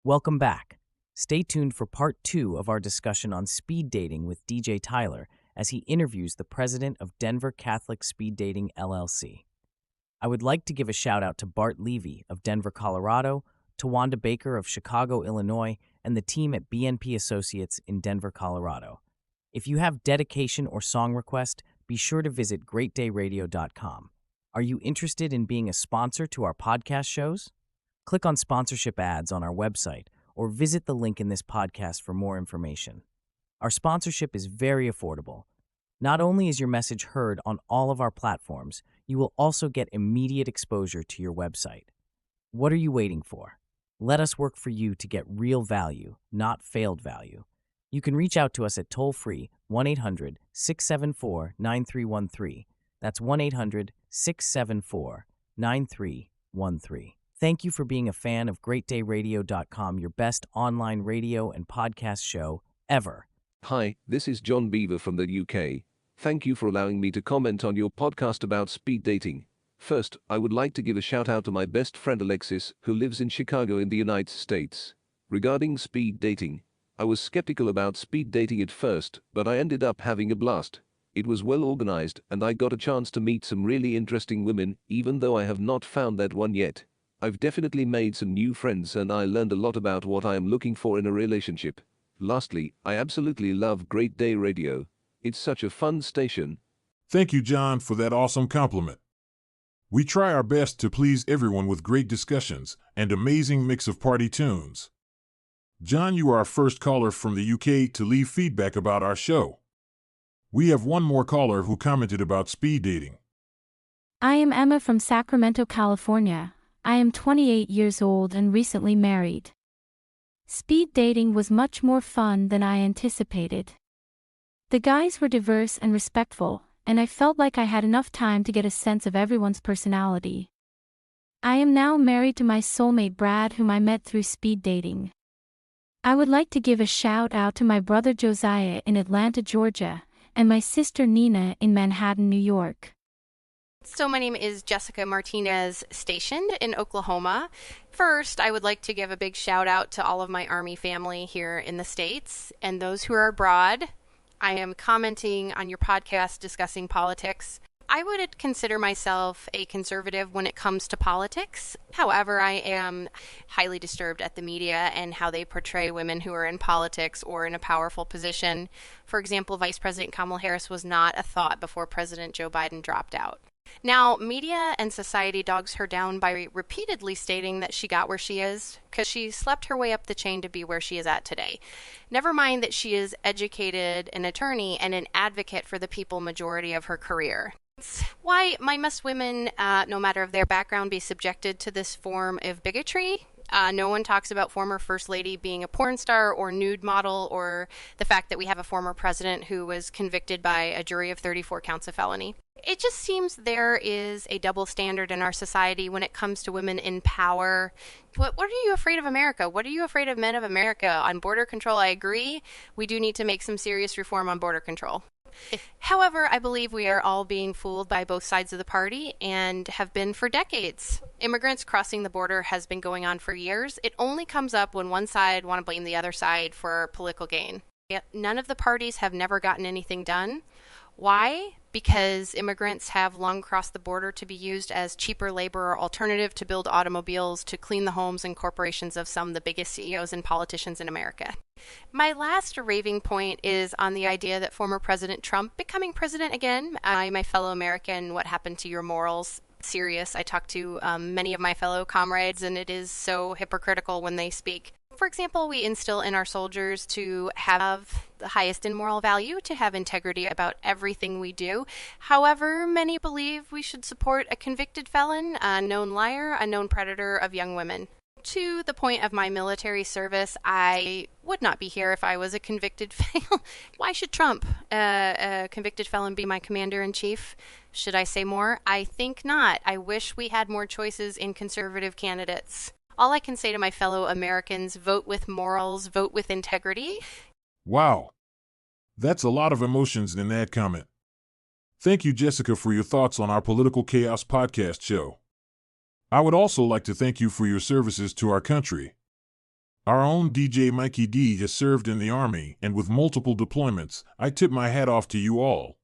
Welcome back. Stay tuned for part 2 of our discussion on speed dating with DJ Tyler as he interviews the president of Denver Catholic Speed Dating LLC. I would like to give a shout out to Bart Levy of Denver, Colorado, Tawanda Baker of Chicago, Illinois, and the team at BNP Associates in Denver, Colorado. If you have dedication or song request, be sure to visit greatdayradio.com. Are you interested in being a sponsor to our podcast shows? Click on sponsorship ads on our website or visit the link in this podcast for more information. Our sponsorship is very affordable. Not only is your message heard on all of our platforms, you will also get immediate exposure to your website. What are you waiting for? Let us work for you to get real value, not failed value. You can reach out to us at toll-free 1-800-674-9313. That's 1-800-674-9313. Thank you for being a fan of GreatDayRadio.com, your best online radio and podcast show ever. Hi, this is John Beaver from the UK. Thank you for allowing me to comment on your podcast about speed dating. First, I would like to give a shout out to my best friend Alexis, who lives in Chicago in the United States. Regarding speed dating, I was skeptical about speed dating at first, but I ended up having a blast. It was well organized, and I got a chance to meet some really interesting women, even though I have not found that one yet. I've definitely made some new friends, and I learned a lot about what I am looking for in a relationship. Lastly, I absolutely love Great Day Radio. It's such a fun station. Thank you, John, for that awesome compliment. We try our best to please everyone with great discussions and amazing mix of party tunes. John, you are our first caller from the UK to leave feedback about our show. We have one more caller who commented about speed dating. I am Emma from Sacramento, California. I am 28 years old and recently married. Speed dating was much more fun than I anticipated. The guys were diverse and respectful, and I felt like I had enough time to get a sense of everyone's personality. I am now married to my soulmate Brad, whom I met through speed dating. I would like to give a shout out to my brother Josiah in Atlanta, Georgia, and my sister Nina in Manhattan, New York. So my name is Jessica Martinez, stationed in Oklahoma. First, I would like to give a big shout out to all of my Army family here in the States and those who are abroad. I am commenting on your podcast discussing politics. I would consider myself a conservative when it comes to politics. However, I am highly disturbed at the media and how they portray women who are in politics or in a powerful position. For example, Vice President Kamala Harris was not a thought before President Joe Biden dropped out. Now, media and society dogs her down by repeatedly stating that she got where she is because she slept her way up the chain to be where she is at today. Never mind that she is educated, an attorney, and an advocate for the people majority of her career. Why must women, no matter of their background, be subjected to this form of bigotry? No one talks about former First Lady being a porn star or nude model, or the fact that we have a former president who was convicted by a jury of 34 counts of felony. It just seems there is a double standard in our society when it comes to women in power. What are you afraid of America? What are you afraid of men of America? On border control, I agree. We do need to make some serious reform on border control. However, I believe we are all being fooled by both sides of the party and have been for decades. Immigrants crossing the border has been going on for years. It only comes up when one side want to blame the other side for political gain. Yet none of the parties have never gotten anything done. Why? Because immigrants have long crossed the border to be used as cheaper labor or alternative to build automobiles, to clean the homes and corporations of some of the biggest CEOs and politicians in America. My last raving point is on the idea that former President Trump becoming president again. My fellow American, what happened to your morals? Serious. I talked to many of my fellow comrades, and it is so hypocritical when they speak. For example, we instill in our soldiers to have the highest in moral value, to have integrity about everything we do. However, many believe we should support a convicted felon, a known liar, a known predator of young women. To the point of my military service, I would not be here if I was a convicted felon. Why should Trump, a convicted felon, be my commander-in-chief? Should I say more? I think not. I wish we had more choices in conservative candidates. All I can say to my fellow Americans, vote with morals, vote with integrity. Wow. That's a lot of emotions in that comment. Thank you, Jessica, for your thoughts on our Political Chaos podcast show. I would also like to thank you for your services to our country. Our own DJ Mikey D has served in the Army, and with multiple deployments, I tip my hat off to you all.